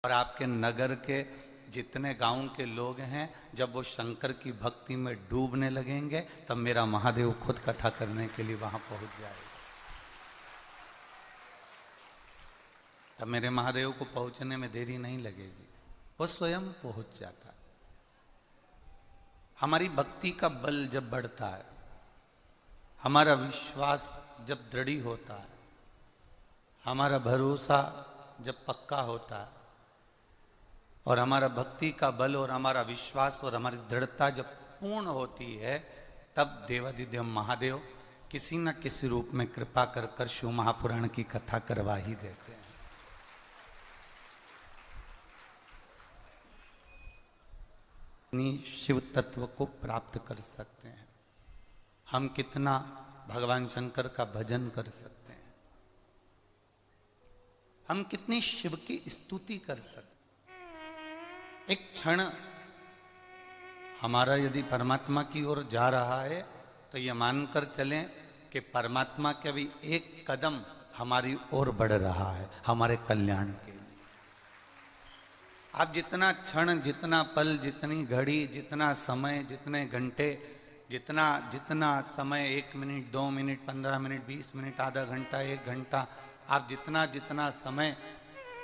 और आपके नगर के जितने गांव के लोग हैं, जब वो शंकर की भक्ति में डूबने लगेंगे तब मेरा महादेव खुद कथा करने के लिए वहां पहुंच जाएगा। तब मेरे महादेव को पहुंचने में देरी नहीं लगेगी, वो स्वयं पहुंच जाता है। हमारी भक्ति का बल जब बढ़ता है, हमारा विश्वास जब दृढ़ होता है, हमारा भरोसा जब पक्का होता है, और हमारा भक्ति का बल और हमारा विश्वास और हमारी दृढ़ता जब पूर्ण होती है, तब देवादिदेव महादेव किसी न किसी रूप में कृपा कर कर शिव महापुराण की कथा करवा ही देते हैं। शिव तत्व को प्राप्त कर सकते हैं, हम कितना भगवान शंकर का भजन कर सकते हैं, हम कितनी शिव की स्तुति कर सकते हैं। एक क्षण हमारा यदि परमात्मा की ओर जा रहा है तो ये मानकर चलें कि परमात्मा के भी एक कदम हमारी ओर बढ़ रहा है, हमारे कल्याण के लिए। आप जितना क्षण, जितना पल, जितनी घड़ी, जितना समय, जितने घंटे, जितना जितना समय, 1 मिनट, 2 मिनट, 15 मिनट, 20 मिनट, आधा घंटा, 1 घंटा, आप जितना जितना समय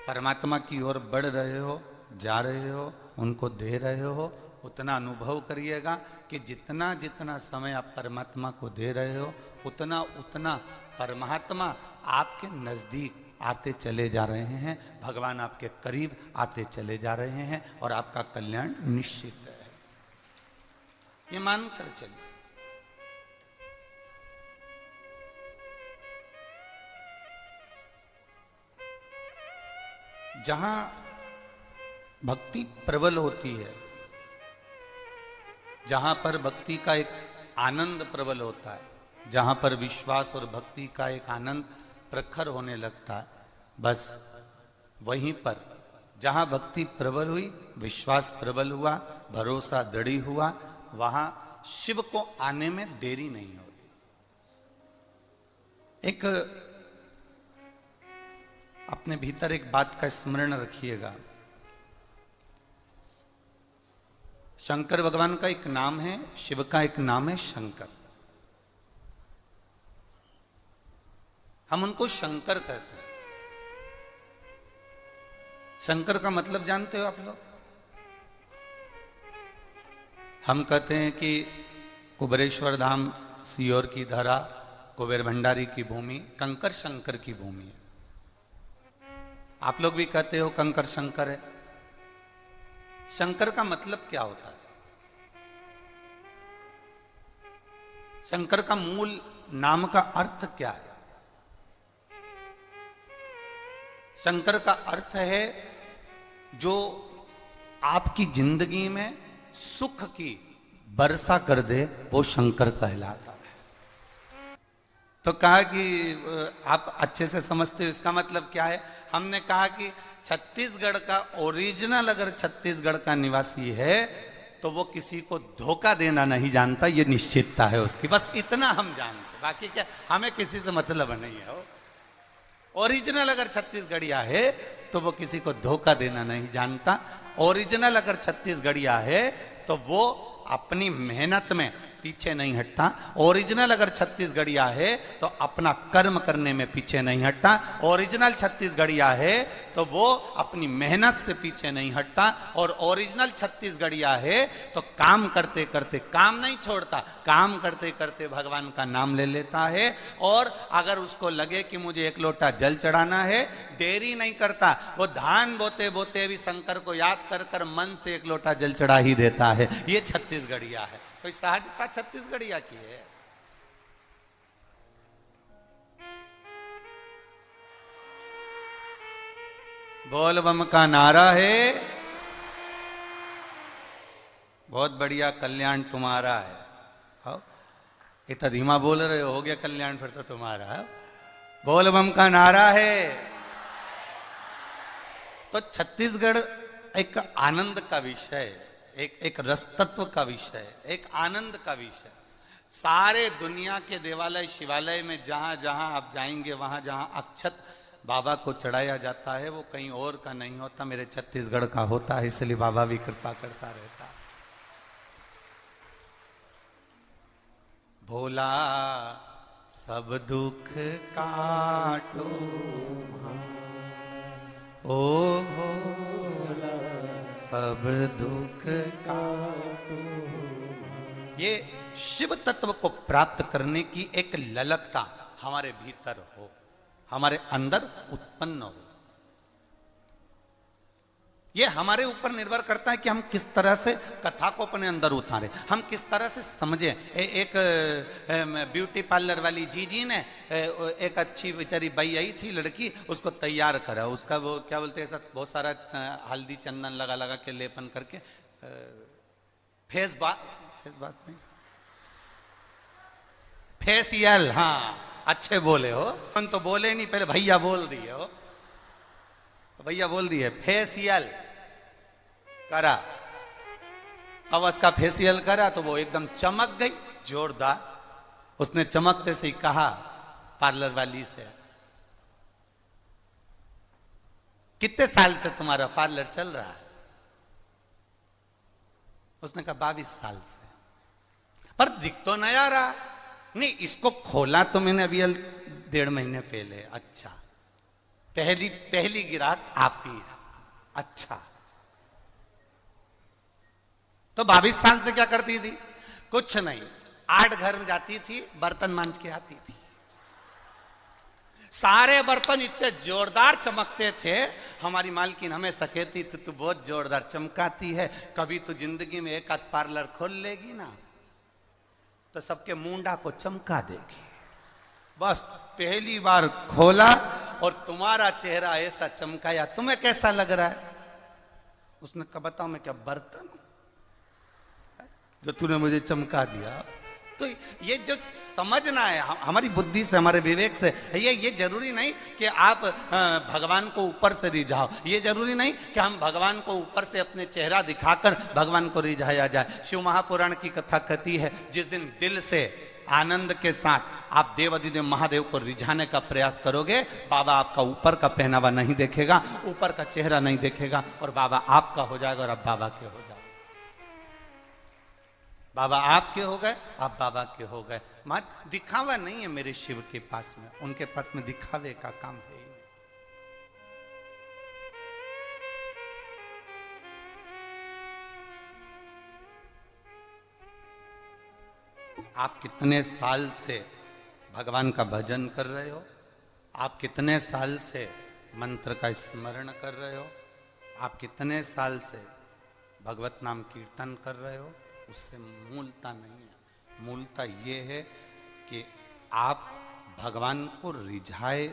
परमात्मा की ओर बढ़ रहे हो, जा रहे हो, उनको दे रहे हो, उतना अनुभव करिएगा कि जितना जितना समय आप परमात्मा को दे रहे हो, उतना उतना परमात्मा आपके नजदीक आते चले जा रहे हैं, भगवान आपके करीब आते चले जा रहे हैं और आपका कल्याण निश्चित है। ये मानकर चलिए। जहां भक्ति प्रबल होती है, जहां पर भक्ति का एक आनंद प्रबल होता है, जहां पर विश्वास और भक्ति का एक आनंद प्रखर होने लगता है, बस वहीं पर जहां भक्ति प्रबल हुई, विश्वास प्रबल हुआ, भरोसा दृढ़ हुआ, वहां शिव को आने में देरी नहीं होती। एक अपने भीतर एक बात का स्मरण रखिएगा, शंकर भगवान का एक नाम है, शिव का एक नाम है शंकर। हम उनको शंकर कहते हैं। शंकर का मतलब जानते हो आप लोग? हम कहते हैं कि कुबेरेश्वर धाम, सीहोर की धरा, कुबेर भंडारी की भूमि कंकर शंकर की भूमि है। आप लोग भी कहते हो कंकर शंकर है। शंकर का मतलब क्या होता है? शंकर का मूल नाम का अर्थ क्या है? शंकर का अर्थ है जो आपकी जिंदगी में सुख की वर्षा कर दे, वो शंकर कहलाता है। तो कहा कि आप अच्छे से समझते हो इसका मतलब क्या है। हमने कहा कि छत्तीसगढ़ का ओरिजिनल अगर छत्तीसगढ़ का निवासी है तो वो किसी को धोखा देना नहीं जानता, ये निश्चितता है उसकी, बस इतना हम जानते, बाकी क्या हमें किसी से मतलब नहीं है। ओरिजिनल अगर छत्तीसगढ़िया है तो वो किसी को धोखा देना नहीं जानता। ओरिजिनल अगर छत्तीसगढ़िया है तो वो अपनी मेहनत में पीछे नहीं हटता। ओरिजिनल अगर छत्तीसगढ़िया है तो अपना कर्म करने में पीछे नहीं हटता। ओरिजिनल छत्तीसगढ़िया है तो वो अपनी मेहनत से पीछे नहीं हटता। और ओरिजिनल छत्तीसगढ़िया है तो काम करते करते काम नहीं छोड़ता, काम करते करते भगवान का नाम ले लेता है। और अगर उसको लगे कि मुझे 1 लोटा जल चढ़ाना है, देरी नहीं करता, वो धान बोते बोते भी शंकर को याद कर कर मन से 1 लोटा जल चढ़ा ही देता है। ये छत्तीसगढ़िया है, कोई सहजता छत्तीसगढ़िया की है। बोल बम का नारा है, बहुत बढ़िया कल्याण तुम्हारा है। हो इतना धीमा बोल रहे हो गया कल्याण फिर तो तुम्हारा है। बोल बम का नारा है। तो छत्तीसगढ़ एक आनंद का विषय, एक रस तत्व का विषय, एक आनंद का विषय। सारे दुनिया के देवालय शिवालय में जहां जहां आप जाएंगे, वहां जहां अक्षत बाबा को चढ़ाया जाता है वो कहीं और का नहीं होता, मेरे छत्तीसगढ़ का होता है, इसलिए बाबा भी कृपा करता रहता है। भोला सब दुख काटो ओ भोला सब दुख काटो। ये शिव तत्व को प्राप्त करने की एक ललकता हमारे भीतर हो, हमारे अंदर उत्पन्न हो। ये हमारे ऊपर निर्भर करता है कि हम किस तरह से कथा को अपने अंदर उतारे, हम किस तरह से समझें। एक ब्यूटी पार्लर वाली जीजी ने एक अच्छी बेचारी बाई आई थी लड़की, उसको तैयार करा, उसका वो क्या बोलते हैं बहुत सारा हल्दी चंदन लगा लगा के लेपन करके फेस वॉश नहीं, फेसियल, हाँ अच्छे बोले हो, तुम तो बोले नहीं, पहले भैया बोल दिए हो, भैया बोल दिए फेसियल करा। अब उसका फेसियल करा तो वो एकदम चमक गई जोरदार। उसने चमकते से ही कहा पार्लर वाली से, कितने साल से तुम्हारा पार्लर चल रहा है? उसने कहा 22 साल से। पर दिख तो नया रहा। नहीं, इसको खोला तो मैंने अभी 1.5 महीने पहले। अच्छा, पहली ग्राहक आप ही है। अच्छा, तो 22 साल से क्या करती थी? कुछ नहीं, 8 घर में जाती थी, बर्तन मांज के आती थी। सारे बर्तन इतने जोरदार चमकते थे, हमारी मालकिन हमें कहती तू बहुत जोरदार चमकाती है, कभी तो जिंदगी में एक आध पार्लर खोल लेगी ना तो सबके मुंडा को चमका देगी। बस पहली बार खोला और तुम्हारा चेहरा ऐसा चमकाया, तुम्हें कैसा लग रहा है? उसने कहा बताओ मैं क्या बर्तन हूं जो तूने मुझे चमका दिया? तो ये जो समझना है हमारी बुद्धि से, हमारे विवेक से, ये जरूरी नहीं कि आप भगवान को ऊपर से रिझाओ, ये जरूरी नहीं कि हम भगवान को ऊपर से अपने चेहरा दिखाकर भगवान को रिझाया जाए। शिव महापुराण की कथा कहती है, जिस दिन दिल से आनंद के साथ आप देवाधिदेव महादेव को रिझाने का प्रयास करोगे, बाबा आपका ऊपर का पहनावा नहीं देखेगा, ऊपर का चेहरा नहीं देखेगा, और बाबा आपका हो जाएगा और आप बाबा के हो जाओगे। बाबा आपके हो गए, आप बाबा के हो गए। मत दिखावा नहीं है मेरे शिव के पास में, उनके पास में दिखावे का काम है ही नहीं। आप कितने साल से भगवान का भजन कर रहे हो? आप कितने साल से मंत्र का स्मरण कर रहे हो? आप कितने साल से भगवत नाम कीर्तन कर रहे हो? उससे मूलता नहीं है। मूलता ये है कि आप भगवान को रिझाए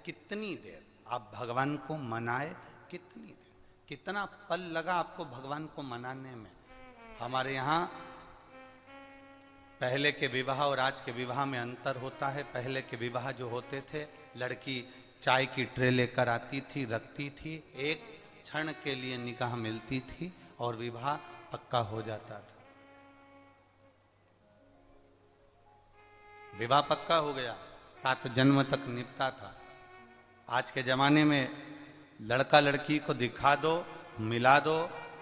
कितनी देर, आप भगवान को मनाए कितनी देर, कितना पल लगा आपको भगवान को मनाने में। हमारे यहाँ पहले के विवाह और आज के विवाह में अंतर होता है। पहले के विवाह जो होते थे, लड़की चाय की ट्रे लेकर आती थी, रखती थी, एक क्षण के लिए निगाह मिलती थी और विवाह पक्का हो जाता था। विवाह पक्का हो गया, 7 जन्म तक निपटा था। आज के जमाने में लड़का लड़की को दिखा दो, मिला दो,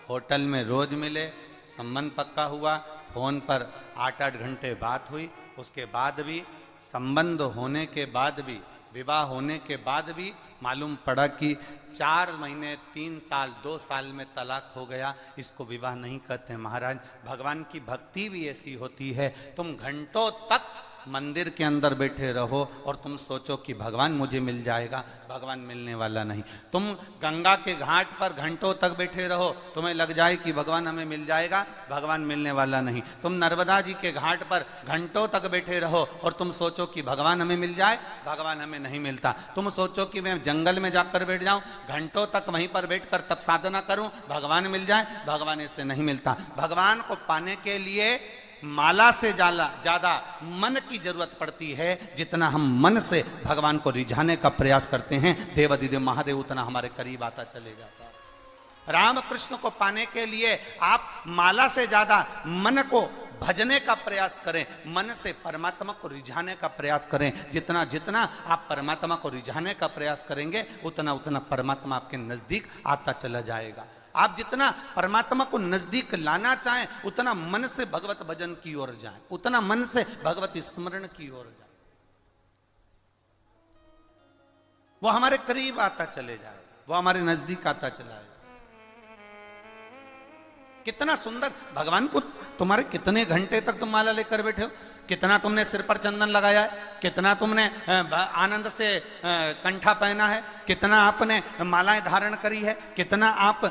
होटल में रोज मिले, संबंध पक्का हुआ, फोन पर 8-8 घंटे बात हुई, उसके बाद भी संबंध होने के बाद भी, विवाह होने के बाद भी मालूम पड़ा कि 4 महीने, 3 साल, 2 साल में तलाक हो गया। इसको विवाह नहीं कहते महाराज। भगवान की भक्ति भी ऐसी होती है, तुम घंटों तक मंदिर के अंदर बैठे रहो और तुम सोचो कि भगवान मुझे मिल जाएगा, भगवान मिलने वाला नहीं। तुम गंगा के घाट पर घंटों तक बैठे रहो, तुम्हें लग जाए कि भगवान हमें मिल जाएगा, भगवान मिलने वाला नहीं। तुम नर्मदा जी के घाट पर घंटों तक बैठे रहो और तुम सोचो कि भगवान हमें मिल जाए, भगवान हमें नहीं मिलता। तुम सोचो कि मैं जंगल में जाकर बैठ जाऊं, घंटों तक वहीं पर बैठकर तप साधना करूं, भगवान मिल जाए, भगवान इससे नहीं मिलता। भगवान को पाने के लिए माला से ज्यादा मन की जरूरत पड़ती है। जितना हम मन से भगवान को रिझाने का प्रयास करते हैं, देवाधिदेव महादेव उतना हमारे करीब आता चले जाता है। राम कृष्ण को पाने के लिए आप माला से ज्यादा मन को भजने का प्रयास करें, मन से परमात्मा को रिझाने का प्रयास करें। जितना जितना आप परमात्मा को रिझाने का प्रयास करेंगे उतना उतना परमात्मा आपके नजदीक आता चला जाएगा। आप जितना परमात्मा को नजदीक लाना चाहें उतना मन से भगवत भजन की ओर जाएं, उतना मन से भगवत स्मरण की ओर जाएं, वो हमारे करीब आता चले जाए, वो हमारे नजदीक आता चला जाए। कितना सुंदर भगवान को तुम्हारे कितने घंटे तक तुम माला लेकर बैठे हो, कितना तुमने सिर पर चंदन लगाया है, कितना तुमने आनंद से कंठा पहना है, कितना आपने मालाएं धारण करी है, कितना आप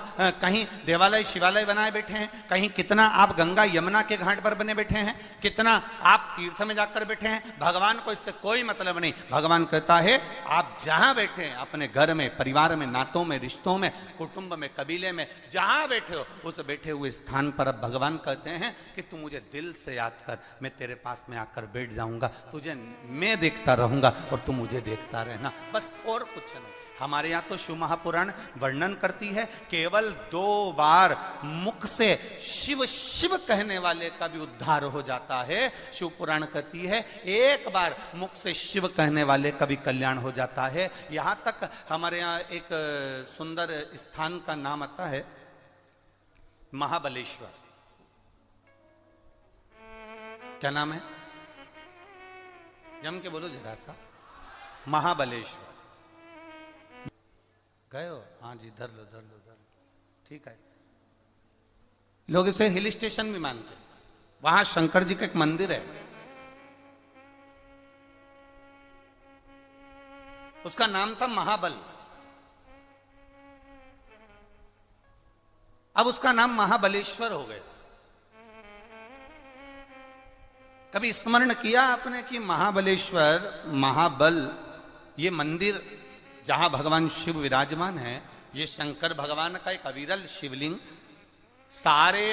कहीं देवालय शिवालय बनाए बैठे हैं, कहीं कितना आप गंगा यमुना के घाट पर बने बैठे हैं, कितना आप तीर्थ में जाकर बैठे हैं। भगवान को इससे कोई मतलब नहीं। भगवान कहता है आप जहां बैठे हैं, अपने घर में, परिवार में, नातों में, रिश्तों में, कुटुंब में, कबीले में, जहां बैठे हो उस बैठे हुए स्थान पर अब भगवान कहते हैं कि तू मुझे दिल से याद कर, मैं तेरे पास में आकर बैठ जाऊंगा, तुझे मैं देखता रहूंगा और तू मुझे देखता रहना, बस और कुछ नहीं। हमारे यहाँ तो शिव महापुराण वर्णन करती है केवल 2 बार मुख से शिव शिव कहने वाले का भी उद्धार हो जाता है। शिव पुराण कहती है 1 बार मुख से शिव कहने वाले का भी कल्याण हो जाता है। यहां तक हमारे यहाँ एक सुंदर स्थान का नाम आता है महाबलेश्वर। क्या नाम है? जम के बोलो जरा सा। महाबलेश्वर गए हो? हाँ जी, धर लो धर लो धर लो, ठीक है। लोग इसे हिल स्टेशन भी मानते हैं। वहां शंकर जी का एक मंदिर है, उसका नाम था महाबल। अब उसका नाम महाबलेश्वर हो गया। कभी स्मरण किया आपने कि महाबलेश्वर, महाबल, ये मंदिर जहां भगवान शिव विराजमान है, ये शंकर भगवान का एक अविरल शिवलिंग, सारे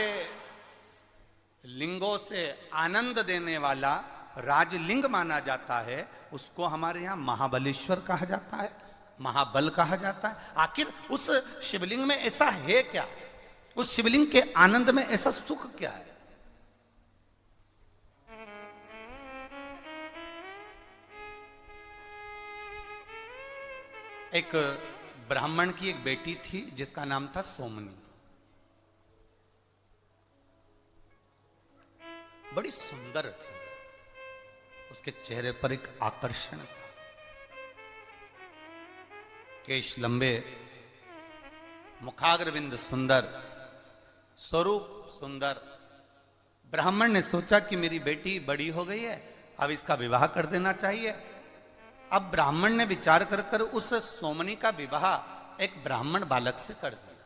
लिंगों से आनंद देने वाला राजलिंग माना जाता है। उसको हमारे यहां महाबलेश्वर कहा जाता है, महाबल कहा जाता है। आखिर उस शिवलिंग में ऐसा है क्या? उस शिवलिंग के आनंद में ऐसा सुख क्या है? एक ब्राह्मण की एक बेटी थी जिसका नाम था सोमनी। बड़ी सुंदर थी, उसके चेहरे पर एक आकर्षण था, केश लंबे, मुखाग्रविंद सुंदर, स्वरूप सुंदर। ब्राह्मण ने सोचा कि मेरी बेटी बड़ी हो गई है, अब इसका विवाह कर देना चाहिए। अब ब्राह्मण ने विचार कर कर उस सोमनी का विवाह एक ब्राह्मण बालक से कर दिया।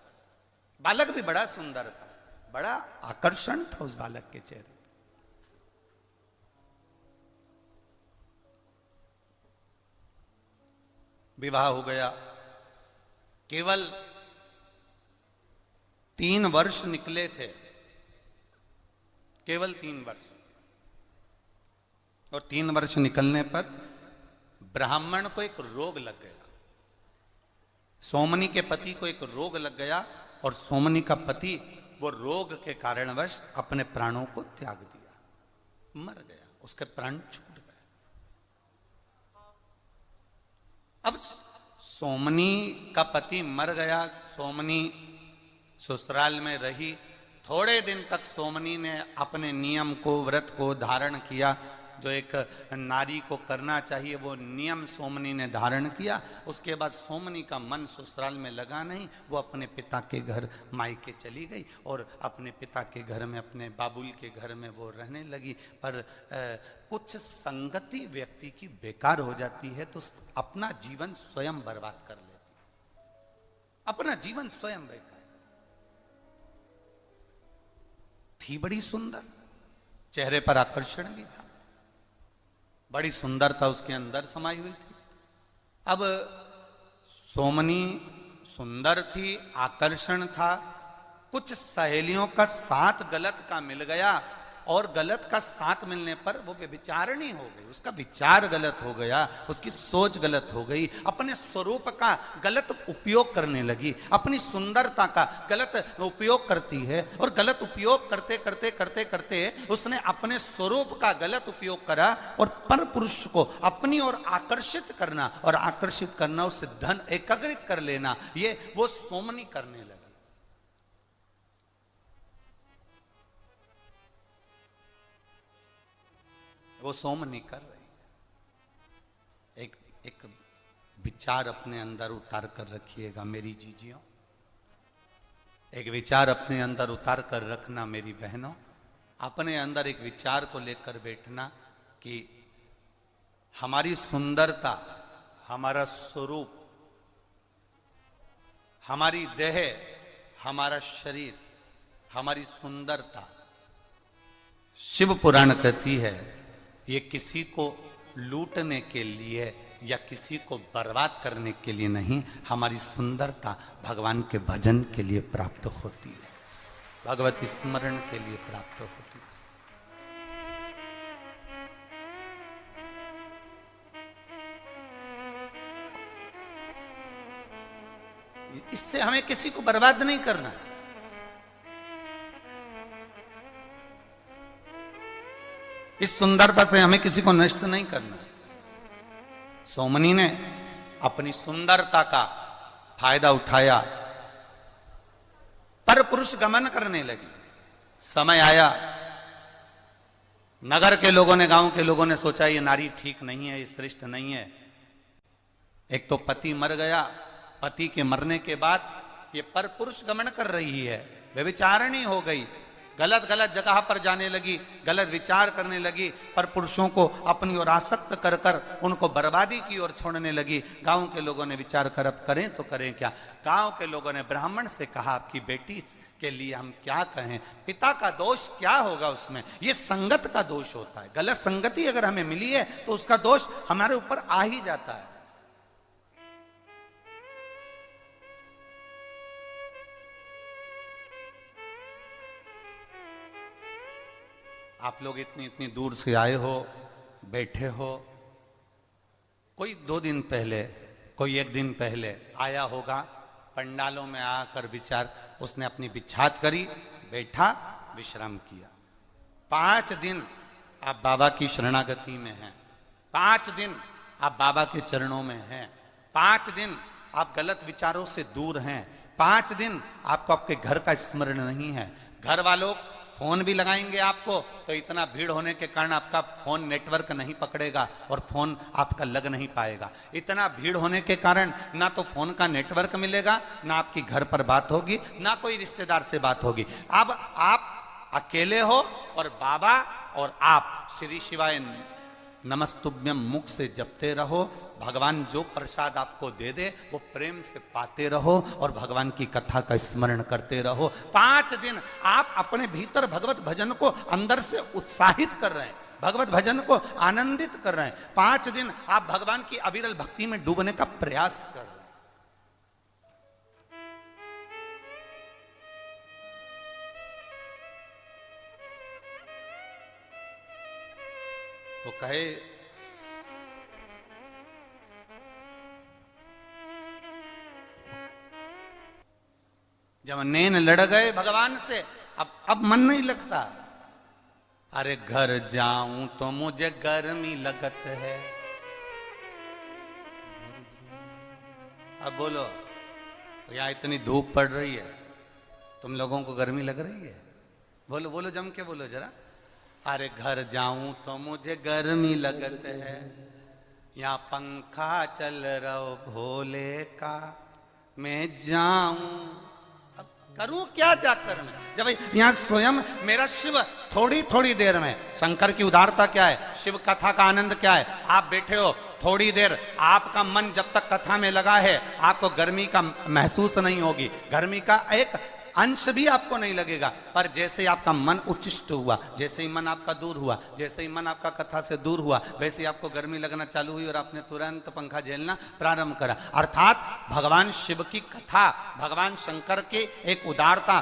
बालक भी बड़ा सुंदर था, बड़ा आकर्षण था उस बालक के चेहरे। विवाह हो गया। केवल 3 वर्ष निकले थे, केवल 3 वर्ष। और 3 वर्ष निकलने पर ब्राह्मण को एक रोग लग गया। सोमनी के पति को एक रोग लग गया और सोमनी का पति वो रोग के कारणवश अपने प्राणों को त्याग दिया, मर गया, उसके प्राण छूट गए। अब सोमनी का पति मर गया, सोमनी ससुराल में रही। थोड़े दिन तक सोमनी ने अपने नियम को, व्रत को धारण किया, जो एक नारी को करना चाहिए वो नियम सोमनी ने धारण किया। उसके बाद सोमनी का मन ससुराल में लगा नहीं, वो अपने पिता के घर मायके चली गई और अपने पिता के घर में, अपने बाबुल के घर में वो रहने लगी। पर कुछ संगति व्यक्ति की बेकार हो जाती है तो अपना जीवन स्वयं बर्बाद कर लेती, अपना जीवन स्वयं बेकार। थी बड़ी सुंदर, चेहरे पर आकर्षण भी था, बड़ी सुंदरता उसके अंदर समाई हुई थी। अब सोमनी सुंदर थी, आकर्षण था, कुछ सहेलियों का साथ गलत का मिल गया और गलत का साथ मिलने पर वो व्यभिचारिणी हो गई, उसका विचार गलत हो गया, उसकी सोच गलत हो गई, अपने स्वरूप का गलत उपयोग करने लगी, अपनी सुंदरता का गलत उपयोग करती है और गलत उपयोग करते करते करते करते उसने अपने स्वरूप का गलत उपयोग करा और पर पुरुष को अपनी ओर आकर्षित करना और आकर्षित करना, उससे धन एकत्रित कर लेना, ये वो सोमनी करने लगी। वो सोम नहीं कर रही। एक विचार अपने अंदर उतार कर रखिएगा मेरी जीजियों, एक विचार अपने अंदर उतार कर रखना मेरी बहनों। अपने अंदर एक विचार को लेकर बैठना कि हमारी सुंदरता, हमारा स्वरूप, हमारी देह, हमारा शरीर, हमारी सुंदरता, शिव पुराण कहती है ये किसी को लूटने के लिए या किसी को बर्बाद करने के लिए नहीं, हमारी सुंदरता भगवान के भजन के लिए प्राप्त होती है, भगवती स्मरण के लिए प्राप्त होती है। इससे हमें किसी को बर्बाद नहीं करना है। इस सुंदरता से हमें किसी को नष्ट नहीं करना। सोमनी ने अपनी सुंदरता का फायदा उठाया, पर पुरुष गमन करने लगी। समय आया, नगर के लोगों ने, गांव के लोगों ने सोचा ये नारी ठीक नहीं है, ये श्रेष्ठ नहीं है। एक तो पति मर गया, पति के मरने के बाद ये पर पुरुष गमन कर रही है, व्यभिचारिणी हो गई, गलत गलत जगह पर जाने लगी, गलत विचार करने लगी, पर पुरुषों को अपनी ओर आसक्त कर कर उनको बर्बादी की ओर छोड़ने लगी। गांव के लोगों ने विचार कर अब करें तो करें क्या। गांव के लोगों ने ब्राह्मण से कहा आपकी बेटी के लिए हम क्या कहें, पिता का दोष क्या होगा उसमें, ये संगत का दोष होता है। गलत संगति अगर हमें मिली है तो उसका दोष हमारे ऊपर आ ही जाता है। आप लोग इतनी इतनी दूर से आए हो, बैठे हो, कोई 2 दिन पहले, कोई 1 दिन पहले आया होगा, पंडालों में आकर विचार, उसने अपनी बिछात करी, बैठा, विश्राम किया। 5 दिन आप बाबा की शरणागति में हैं, 5 दिन आप बाबा के चरणों में हैं, 5 दिन आप गलत विचारों से दूर हैं, 5 दिन आपको आपके घर का स्मरण नहीं है। घर वालों फोन भी लगाएंगे आपको तो इतना भीड़ होने के कारण आपका फोन नेटवर्क नहीं पकड़ेगा और फोन आपका लग नहीं पाएगा। इतना भीड़ होने के कारण ना तो फोन का नेटवर्क मिलेगा, ना आपकी घर पर बात होगी, ना कोई रिश्तेदार से बात होगी। अब आप अकेले हो और बाबा और आप श्री शिवाय नमस्तुभ्यम मुख से जपते रहो। भगवान जो प्रसाद आपको दे दे वो प्रेम से पाते रहो और भगवान की कथा का स्मरण करते रहो। 5 दिन आप अपने भीतर भगवत भजन को अंदर से उत्साहित कर रहे हैं, भगवत भजन को आनंदित कर रहे हैं। 5 दिन आप भगवान की अविरल भक्ति में डूबने का प्रयास कर रहे हैं। वो कहे जब नैन लड़ गए भगवान से, अब मन नहीं लगता। अरे घर जाऊं तो मुझे गर्मी लगत है। अब बोलो, यहां इतनी धूप पड़ रही है, तुम लोगों को गर्मी लग रही है? बोलो बोलो, जम के बोलो जरा। अरे घर जाऊं तो मुझे गर्मी लगत है, यहाँ पंखा चल रहा भोले का, मैं जाऊं अब करूं क्या जाकर मैं, जब यहाँ स्वयं मेरा शिव थोड़ी थोड़ी देर में। शंकर की उदारता क्या है, शिव कथा का आनंद क्या है। आप बैठे हो थोड़ी देर, आपका मन जब तक कथा में लगा है आपको गर्मी का महसूस नहीं होगी, गर्मी का एक अंश भी आपको नहीं लगेगा। पर जैसे ही आपका मन उच्चिष्ट हुआ, जैसे ही मन आपका दूर हुआ, जैसे ही मन आपका कथा से दूर हुआ, वैसे ही आपको गर्मी लगना चालू हुई और आपने तुरंत पंखा झेलना प्रारंभ करा। अर्थात भगवान शिव की कथा, भगवान शंकर की एक उदारता,